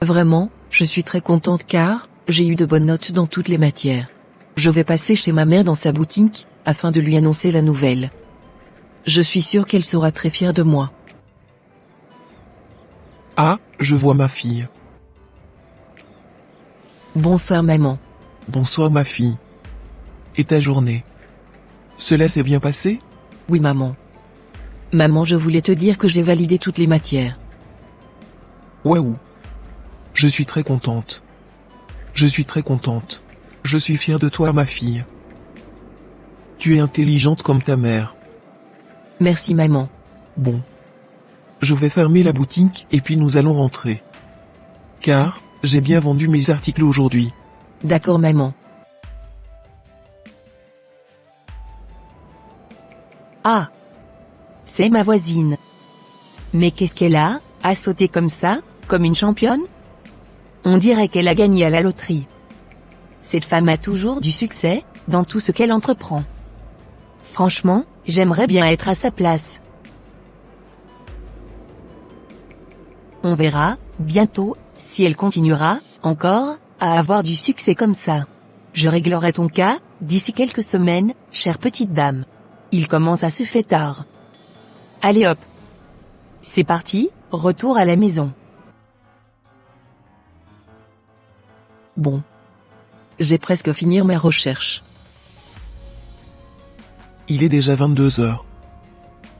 Vraiment, je suis très contente car, j'ai eu de bonnes notes dans toutes les matières. Je vais passer chez ma mère dans sa boutique, afin de lui annoncer la nouvelle. Je suis sûre qu'elle sera très fière de moi. Ah, je vois ma fille. Bonsoir maman. Bonsoir ma fille. Et ta journée? Cela s'est bien passé? Oui maman. Maman, je voulais te dire que j'ai validé toutes les matières. Waouh. Je suis très contente. Je suis très contente. Je suis fière de toi ma fille. Tu es intelligente comme ta mère. Merci maman. Bon. Je vais fermer la boutique et puis nous allons rentrer. Car, j'ai bien vendu mes articles aujourd'hui. D'accord maman. Ah. C'est ma voisine. Mais qu'est-ce qu'elle a, à sauter comme ça, comme une championne? On dirait qu'elle a gagné à la loterie. Cette femme a toujours du succès, dans tout ce qu'elle entreprend. Franchement, j'aimerais bien être à sa place. On verra, bientôt, si elle continuera, encore, à avoir du succès comme ça. Je réglerai ton cas, d'ici quelques semaines, chère petite dame. Il commence à se faire tard. Allez hop. C'est parti, retour à la maison. Bon. J'ai presque fini mes recherches. Il est déjà 22 heures.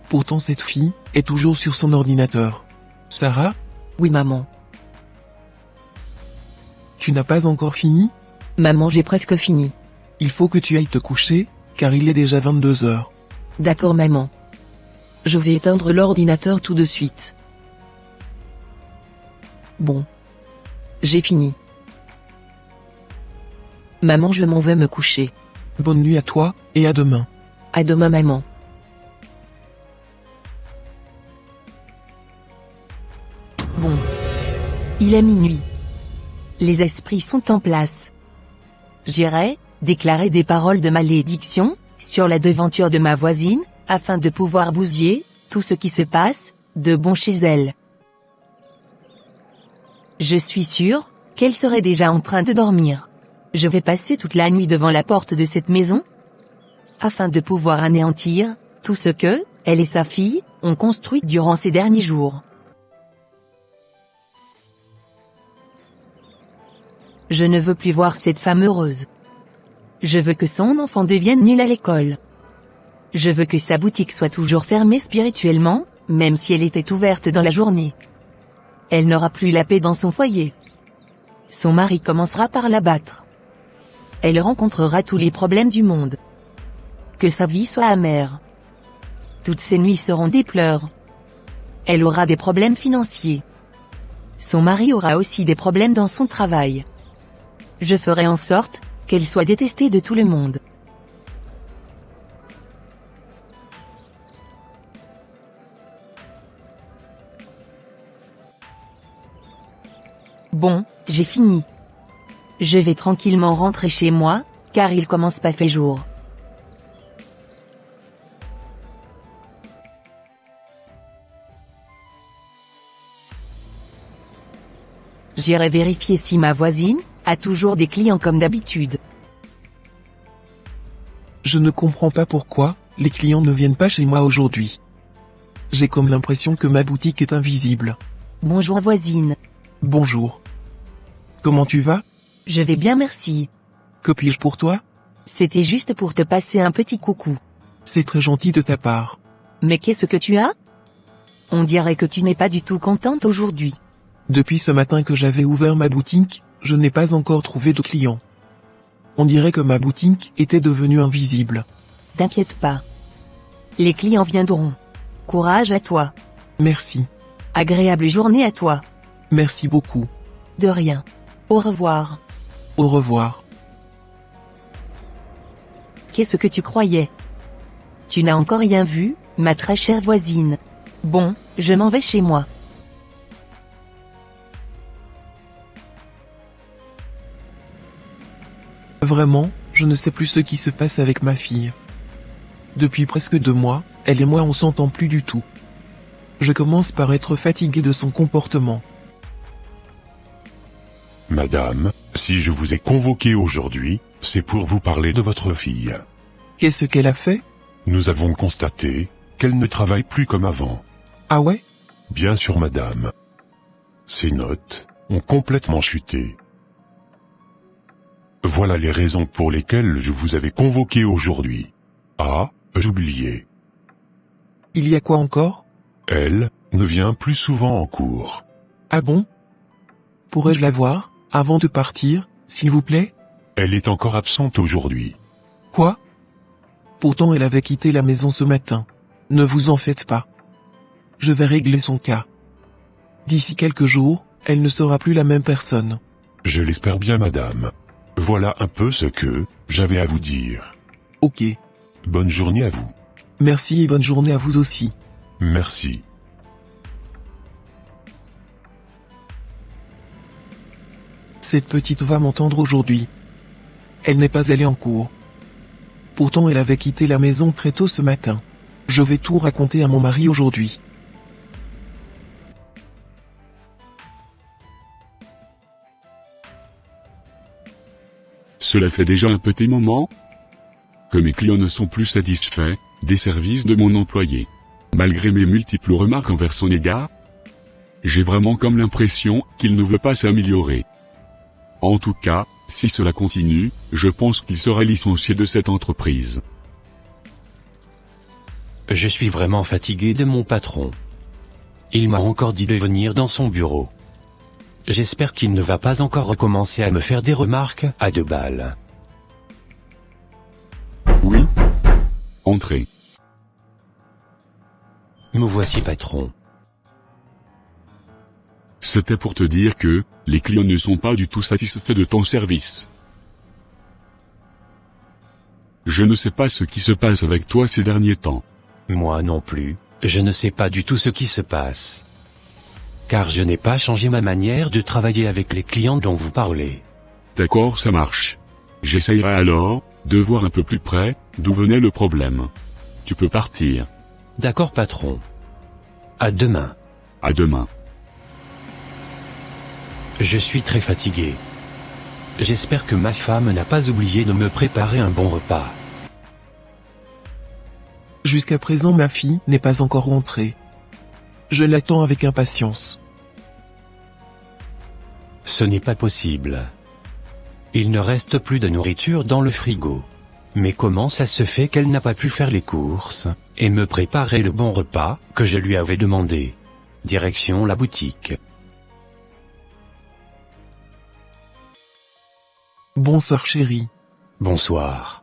Pourtant cette fille, est toujours sur son ordinateur. Sarah? Oui maman. Tu n'as pas encore fini? Maman, j'ai presque fini. Il faut que tu ailles te coucher, car il est déjà 22 heures. D'accord maman. Je vais éteindre l'ordinateur tout de suite. Bon. J'ai fini. Maman, je m'en vais me coucher. Bonne nuit à toi, et à demain. À demain maman. Bon. Il est minuit. Les esprits sont en place. J'irai déclarer des paroles de malédiction sur la devanture de ma voisine, afin de pouvoir bousiller tout ce qui se passe de bon chez elle. Je suis sûre qu'elle serait déjà en train de dormir. Je vais passer toute la nuit devant la porte de cette maison, afin de pouvoir anéantir tout ce que elle et sa fille ont construit durant ces derniers jours. Je ne veux plus voir cette femme heureuse. Je veux que son enfant devienne nul à l'école. Je veux que sa boutique soit toujours fermée spirituellement, même si elle était ouverte dans la journée. Elle n'aura plus la paix dans son foyer. Son mari commencera par la battre. Elle rencontrera tous les problèmes du monde. Que sa vie soit amère. Toutes ses nuits seront des pleurs. Elle aura des problèmes financiers. Son mari aura aussi des problèmes dans son travail. Je ferai en sorte qu'elle soit détestée de tout le monde. Bon, j'ai fini. Je vais tranquillement rentrer chez moi, car il commence pas fait jour. J'irai vérifier si ma voisine a toujours des clients comme d'habitude. Je ne comprends pas pourquoi les clients ne viennent pas chez moi aujourd'hui. J'ai comme l'impression que ma boutique est invisible. Bonjour voisine. Bonjour. Comment tu vas? Je vais bien merci. Que puis-je pour toi? C'était juste pour te passer un petit coucou. C'est très gentil de ta part. Mais qu'est-ce que tu as? On dirait que tu n'es pas du tout contente aujourd'hui. Depuis ce matin que j'avais ouvert ma boutique, je n'ai pas encore trouvé de clients. On dirait que ma boutique était devenue invisible. T'inquiète pas. Les clients viendront. Courage à toi. Merci. Agréable journée à toi. Merci beaucoup. De rien. Au revoir. Au revoir. Qu'est-ce que tu croyais? Tu n'as encore rien vu, ma très chère voisine. Bon, je m'en vais chez moi. Vraiment, je ne sais plus ce qui se passe avec ma fille. Depuis presque 2 mois, elle et moi on s'entend plus du tout. Je commence par être fatigué de son comportement. Madame, si je vous ai convoqué aujourd'hui, c'est pour vous parler de votre fille. Qu'est-ce qu'elle a fait? Nous avons constaté qu'elle ne travaille plus comme avant. Ah ouais? Bien sûr, madame. Ses notes ont complètement chuté. Voilà les raisons pour lesquelles je vous avais convoqué aujourd'hui. Ah, j'oubliais. Il y a quoi encore? Elle ne vient plus souvent en cours. Ah bon? Pourrais-je la voir, avant de partir, s'il vous plaît? Elle est encore absente aujourd'hui. Quoi? Pourtant elle avait quitté la maison ce matin. Ne vous en faites pas. Je vais régler son cas. D'ici quelques jours, elle ne sera plus la même personne. Je l'espère bien, madame. Voilà un peu ce que j'avais à vous dire. Ok. Bonne journée à vous. Merci et bonne journée à vous aussi. Merci. Cette petite va m'entendre aujourd'hui. Elle n'est pas allée en cours. Pourtant elle avait quitté la maison très tôt ce matin. Je vais tout raconter à mon mari aujourd'hui. Cela fait déjà un petit moment que mes clients ne sont plus satisfaits des services de mon employé. Malgré mes multiples remarques envers son égard, j'ai vraiment comme l'impression qu'il ne veut pas s'améliorer. En tout cas, si cela continue, je pense qu'il sera licencié de cette entreprise. Je suis vraiment fatigué de mon patron. Il m'a encore dit de venir dans son bureau. J'espère qu'il ne va pas encore recommencer à me faire des remarques à 2 balles. Oui. Entrez. Me voici, patron. C'était pour te dire que les clients ne sont pas du tout satisfaits de ton service. Je ne sais pas ce qui se passe avec toi ces derniers temps. Moi non plus, je ne sais pas du tout ce qui se passe. Car je n'ai pas changé ma manière de travailler avec les clients dont vous parlez. D'accord, ça marche. J'essayerai alors de voir un peu plus près d'où venait le problème. Tu peux partir. D'accord, patron. À demain. À demain. Je suis très fatigué. J'espère que ma femme n'a pas oublié de me préparer un bon repas. Jusqu'à présent ma fille n'est pas encore rentrée. Je l'attends avec impatience. Ce n'est pas possible. Il ne reste plus de nourriture dans le frigo. Mais comment ça se fait qu'elle n'a pas pu faire les courses et me préparer le bon repas que je lui avais demandé? Direction la boutique. Bonsoir chérie. Bonsoir.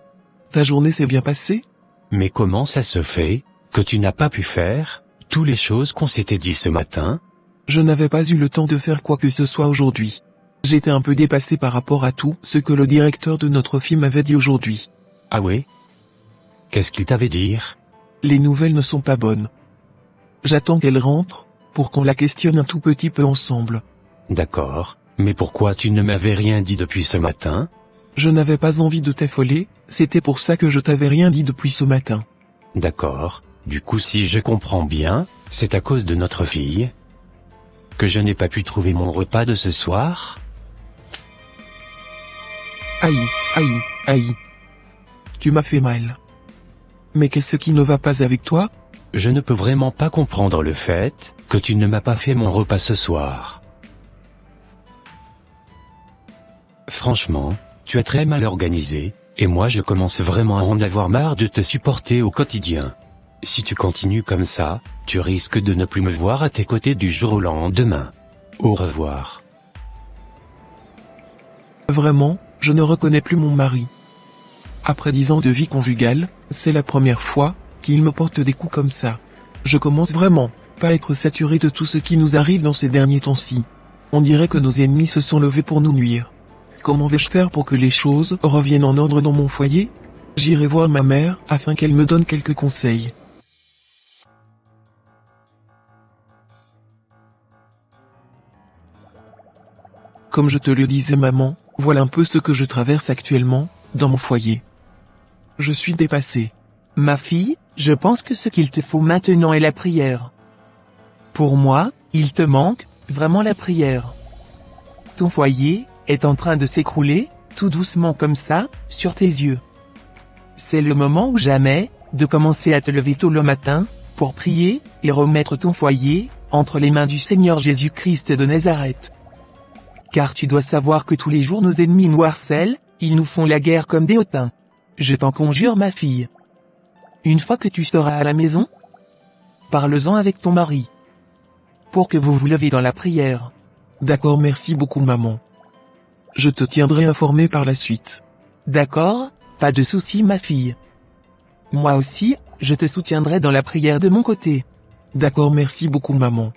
Ta journée s'est bien passée? Mais comment ça se fait que tu n'as pas pu faire toutes les choses qu'on s'était dit ce matin? Je n'avais pas eu le temps de faire quoi que ce soit aujourd'hui. J'étais un peu dépassé par rapport à tout ce que le directeur de notre film m'avait dit aujourd'hui. Ah ouais? Qu'est-ce qu'il t'avait dit? Les nouvelles ne sont pas bonnes. J'attends qu'elle rentre, pour qu'on la questionne un tout petit peu ensemble. D'accord, mais pourquoi tu ne m'avais rien dit depuis ce matin? Je n'avais pas envie de t'affoler, c'était pour ça que je t'avais rien dit depuis ce matin. D'accord, du coup si je comprends bien, c'est à cause de notre fille que je n'ai pas pu trouver mon repas de ce soir? Aïe, aïe, aïe. Tu m'as fait mal. Mais qu'est-ce qui ne va pas avec toi? Je ne peux vraiment pas comprendre le fait que tu ne m'as pas fait mon repas ce soir. Franchement, tu es très mal organisé, et moi je commence vraiment à en avoir marre de te supporter au quotidien. Si tu continues comme ça, tu risques de ne plus me voir à tes côtés du jour au lendemain. Au revoir. Vraiment, je ne reconnais plus mon mari. Après 10 ans de vie conjugale, c'est la première fois qu'il me porte des coups comme ça. Je commence vraiment pas à être saturé de tout ce qui nous arrive dans ces derniers temps-ci. On dirait que nos ennemis se sont levés pour nous nuire. Comment vais-je faire pour que les choses reviennent en ordre dans mon foyer? J'irai voir ma mère afin qu'elle me donne quelques conseils. Comme je te le disais maman, voilà un peu ce que je traverse actuellement, dans mon foyer. Je suis dépassé. Ma fille, je pense que ce qu'il te faut maintenant est la prière. Pour moi, il te manque vraiment la prière. Ton foyer est en train de s'écrouler, tout doucement comme ça, sur tes yeux. C'est le moment ou jamais, de commencer à te lever tôt le matin, pour prier, et remettre ton foyer, entre les mains du Seigneur Jésus-Christ de Nazareth. Car tu dois savoir que tous les jours nos ennemis nous harcèlent, ils nous font la guerre comme des hautains. Je t'en conjure ma fille. Une fois que tu seras à la maison, parle-en avec ton mari. Pour que vous vous leviez dans la prière. D'accord, merci beaucoup maman. Je te tiendrai informé par la suite. D'accord, pas de souci ma fille. Moi aussi, je te soutiendrai dans la prière de mon côté. D'accord, merci beaucoup maman.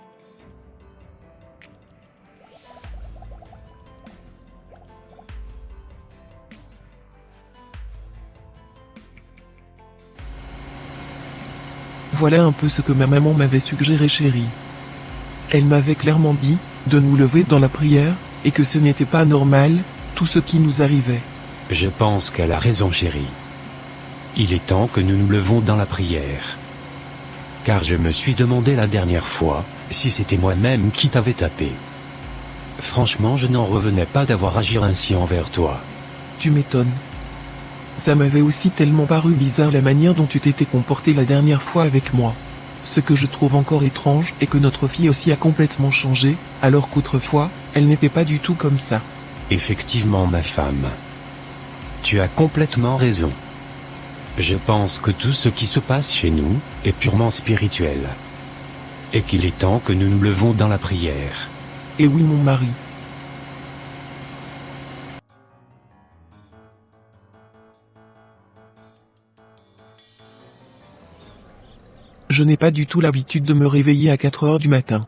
Voilà un peu ce que ma maman m'avait suggéré, chérie. Elle m'avait clairement dit, de nous lever dans la prière, et que ce n'était pas normal, tout ce qui nous arrivait. Je pense qu'elle a raison, chérie. Il est temps que nous nous levons dans la prière. Car je me suis demandé la dernière fois, si c'était moi-même qui t'avais tapé. Franchement, je n'en revenais pas d'avoir agi ainsi envers toi. Tu m'étonnes. Ça m'avait aussi tellement paru bizarre la manière dont tu t'étais comporté la dernière fois avec moi. Ce que je trouve encore étrange est que notre fille aussi a complètement changé, alors qu'autrefois, elle n'était pas du tout comme ça. Effectivement, ma femme. Tu as complètement raison. Je pense que tout ce qui se passe chez nous est purement spirituel. Et qu'il est temps que nous nous levons dans la prière. Et oui, mon mari. Je n'ai pas du tout l'habitude de me réveiller à 4 heures du matin.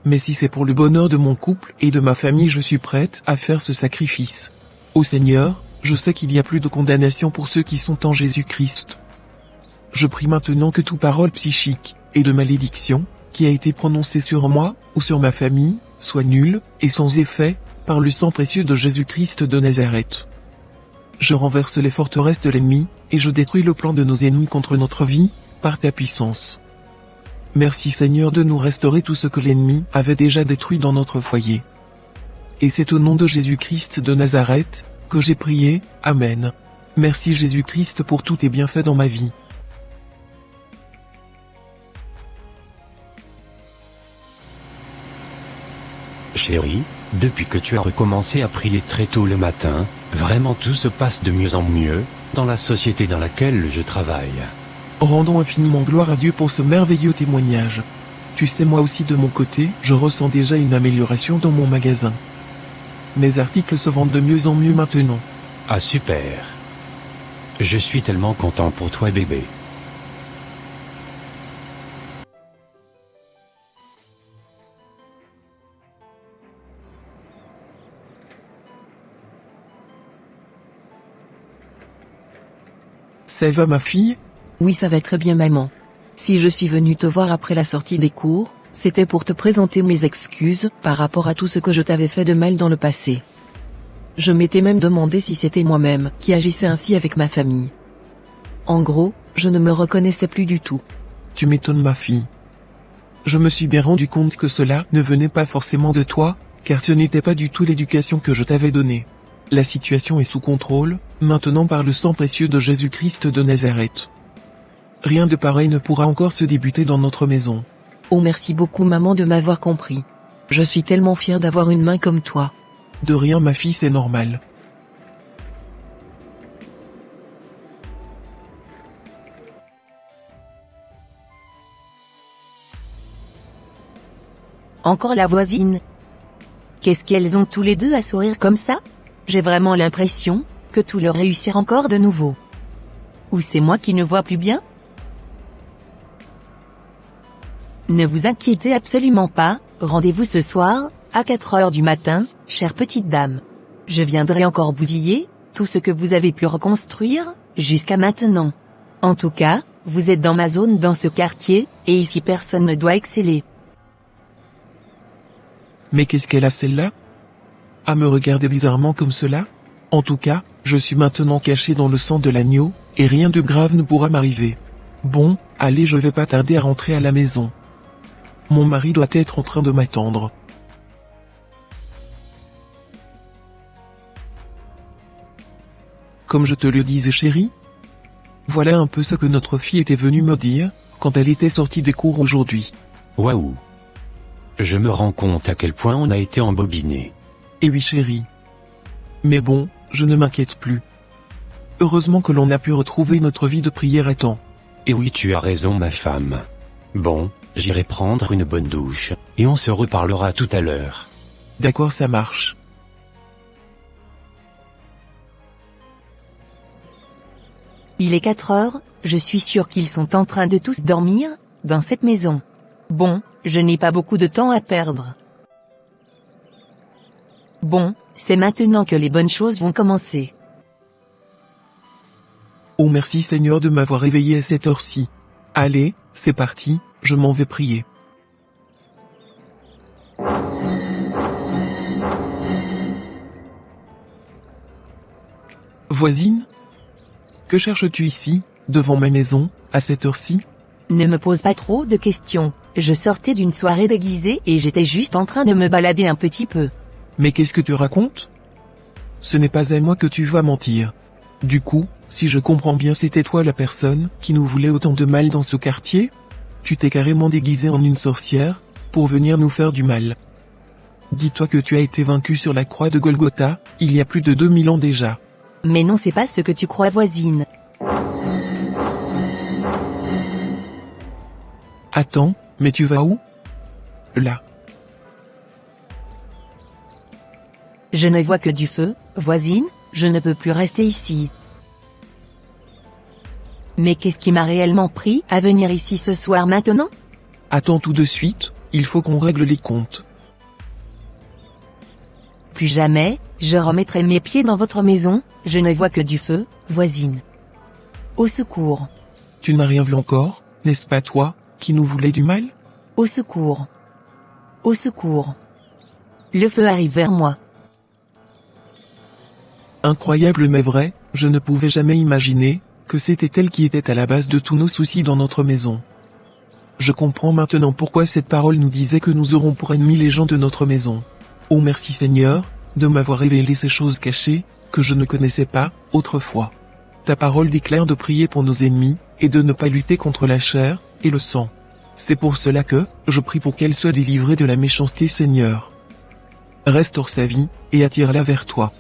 Mais si c'est pour le bonheur de mon couple et de ma famille, je suis prête à faire ce sacrifice. Ô Seigneur, je sais qu'il n'y a plus de condamnation pour ceux qui sont en Jésus-Christ. Je prie maintenant que toute parole psychique et de malédiction, qui a été prononcée sur moi, ou sur ma famille, soit nulle, et sans effet, par le sang précieux de Jésus-Christ de Nazareth. Je renverse les forteresses de l'ennemi, et je détruis le plan de nos ennemis contre notre vie, par ta puissance. Merci Seigneur de nous restaurer tout ce que l'ennemi avait déjà détruit dans notre foyer. Et c'est au nom de Jésus-Christ de Nazareth, que j'ai prié, Amen. Merci Jésus-Christ pour tous tes bienfaits dans ma vie. Chérie, depuis que tu as recommencé à prier très tôt le matin, vraiment tout se passe de mieux en mieux, dans la société dans laquelle je travaille. Rendons infiniment gloire à Dieu pour ce merveilleux témoignage. Tu sais, moi aussi de mon côté, je ressens déjà une amélioration dans mon magasin. Mes articles se vendent de mieux en mieux maintenant. Ah super. Je suis tellement content pour toi bébé. Ça va ma fille ? Oui, ça va très bien maman. Si je suis venue te voir après la sortie des cours, c'était pour te présenter mes excuses par rapport à tout ce que je t'avais fait de mal dans le passé. Je m'étais même demandé si c'était moi-même qui agissais ainsi avec ma famille. En gros, je ne me reconnaissais plus du tout. Tu m'étonnes ma fille. Je me suis bien rendu compte que cela ne venait pas forcément de toi, car ce n'était pas du tout l'éducation que je t'avais donnée. La situation est sous contrôle, maintenant par le sang précieux de Jésus-Christ de Nazareth. Rien de pareil ne pourra encore se débuter dans notre maison. Oh merci beaucoup maman de m'avoir compris. Je suis tellement fière d'avoir une main comme toi. De rien ma fille, c'est normal. Encore la voisine. Qu'est-ce qu'elles ont tous les deux à sourire comme ça? J'ai vraiment l'impression que tout leur réussir encore de nouveau. Ou c'est moi qui ne vois plus bien? Ne vous inquiétez absolument pas, rendez-vous ce soir, à 4 heures du matin, chère petite dame. Je viendrai encore bousiller tout ce que vous avez pu reconstruire, jusqu'à maintenant. En tout cas, vous êtes dans ma zone dans ce quartier, et ici personne ne doit exceller. Mais qu'est-ce qu'elle a celle-là? À me regarder bizarrement comme cela? En tout cas, je suis maintenant caché dans le sang de l'agneau, et rien de grave ne pourra m'arriver. Bon, allez, je vais pas tarder à rentrer à la maison. Mon mari doit être en train de m'attendre. comme je te le disais chérie. Voilà un peu ce que notre fille était venue me dire, quand elle était sortie des cours aujourd'hui. Waouh! Je me rends compte à quel point on a été embobiné. Et oui chérie. Mais bon, je ne m'inquiète plus. Heureusement que l'on a pu retrouver notre vie de prière à temps. Et oui, tu as raison ma femme. Bon, j'irai prendre une bonne douche, et on se reparlera tout à l'heure. D'accord, ça marche. Il est 4 heures, je suis sûr qu'ils sont en train de tous dormir, dans cette maison. Bon, je n'ai pas beaucoup de temps à perdre. Bon, c'est maintenant que les bonnes choses vont commencer. Oh merci Seigneur de m'avoir réveillé à cette heure-ci. Allez, c'est parti, je m'en vais prier. Voisine? Que cherches-tu ici, devant ma maison, à cette heure-ci? Ne me pose pas trop de questions, je sortais d'une soirée déguisée et j'étais juste en train de me balader un petit peu. Mais qu'est-ce que tu racontes? Ce n'est pas à moi que tu vas mentir. Du coup, si je comprends bien, c'était toi la personne qui nous voulait autant de mal dans ce quartier? Tu t'es carrément déguisée en une sorcière, pour venir nous faire du mal. Dis-toi que tu as été vaincu sur la croix de Golgotha, il y a plus de 2000 ans déjà. Mais non, c'est pas ce que tu crois voisine. Attends, mais tu vas où? Là. Je ne vois que du feu, voisine, je ne peux plus rester ici. Mais qu'est-ce qui m'a réellement pris à venir ici ce soir maintenant? Attends tout de suite, il faut qu'on règle les comptes. Plus jamais, je remettrai mes pieds dans votre maison, je ne vois que du feu, voisine. Au secours. Tu n'as rien vu encore, n'est-ce pas toi, qui nous voulait du mal? Au secours. Au secours. Le feu arrive vers moi. Incroyable mais vrai, je ne pouvais jamais imaginer que c'était elle qui était à la base de tous nos soucis dans notre maison. Je comprends maintenant pourquoi cette parole nous disait que nous aurons pour ennemis les gens de notre maison. Oh merci Seigneur, de m'avoir révélé ces choses cachées, que je ne connaissais pas, autrefois. Ta parole déclare de prier pour nos ennemis, et de ne pas lutter contre la chair, et le sang. C'est pour cela que, je prie pour qu'elle soit délivrée de la méchanceté Seigneur. Restaure sa vie, et attire-la vers toi.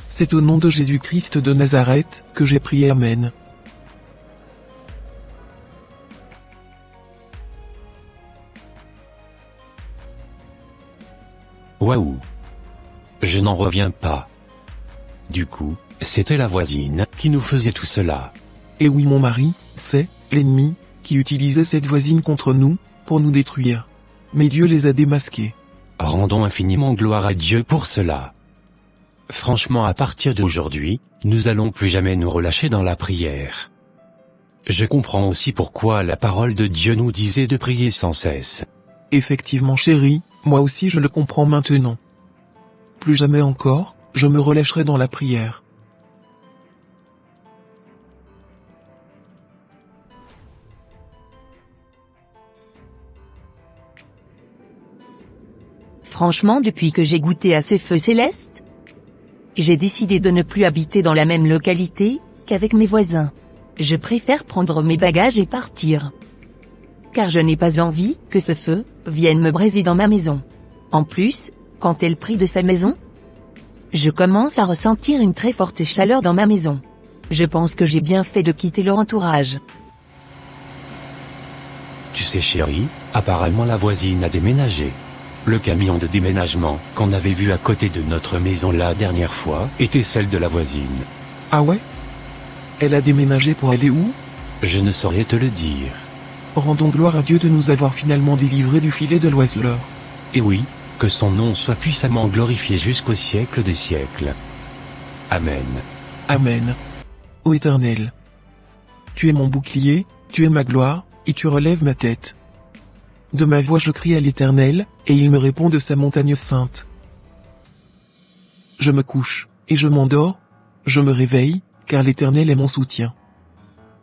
C'est au nom de Jésus-Christ de Nazareth, que j'ai prié Amen. Waouh! Je n'en reviens pas. Du coup, c'était la voisine qui nous faisait tout cela. Et oui mon mari, c'est l'ennemi qui utilisait cette voisine contre nous, pour nous détruire. Mais Dieu les a démasqués. Rendons infiniment gloire à Dieu pour cela. Franchement, à partir d'aujourd'hui, nous allons plus jamais nous relâcher dans la prière. Je comprends aussi pourquoi la parole de Dieu nous disait de prier sans cesse. Effectivement chérie, moi aussi je le comprends maintenant. Plus jamais encore, je me relâcherai dans la prière. Franchement, depuis que j'ai goûté à ces feux célestes, j'ai décidé de ne plus habiter dans la même localité qu'avec mes voisins. Je préfère prendre mes bagages et partir. Car je n'ai pas envie que ce feu vienne me braiser dans ma maison. En plus, quand elle prie de sa maison, je commence à ressentir une très forte chaleur dans ma maison. Je pense que j'ai bien fait de quitter leur entourage. Tu sais chérie, apparemment la voisine a déménagé. Le camion de déménagement qu'on avait vu à côté de notre maison la dernière fois était celle de la voisine. Ah ouais? Elle a déménagé pour aller où? Je ne saurais te le dire. Rendons gloire à Dieu de nous avoir finalement délivrés du filet de l'oiseleur. Et oui, que son nom soit puissamment glorifié jusqu'au siècle des siècles. Amen. Amen. Ô Éternel, tu es mon bouclier, tu es ma gloire, et tu relèves ma tête. De ma voix je crie à l'Éternel, et il me répond de sa montagne sainte. Je me couche, et je m'endors, je me réveille, car l'Éternel est mon soutien.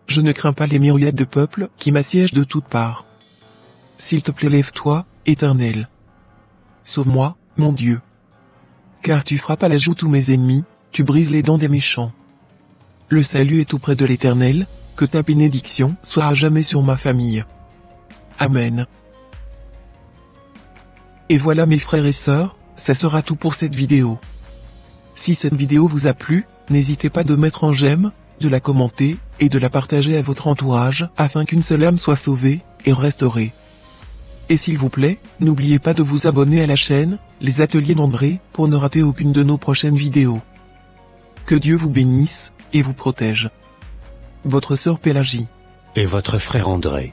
Je ne crains pas les myriades de peuples qui m'assiègent de toutes parts. S'il te plaît, lève-toi, Éternel. Sauve-moi, mon Dieu. Car tu frappes à la joue tous mes ennemis, tu brises les dents des méchants. Le salut est tout près de l'Éternel, que ta bénédiction soit à jamais sur ma famille. Amen. Et voilà mes frères et sœurs, ça sera tout pour cette vidéo. Si cette vidéo vous a plu, n'hésitez pas de mettre en j'aime, de la commenter, et de la partager à votre entourage, afin qu'une seule âme soit sauvée, et restaurée. Et s'il vous plaît, n'oubliez pas de vous abonner à la chaîne, Les Ateliers d'André, pour ne rater aucune de nos prochaines vidéos. Que Dieu vous bénisse, et vous protège. Votre sœur Pélagie. Et votre frère André.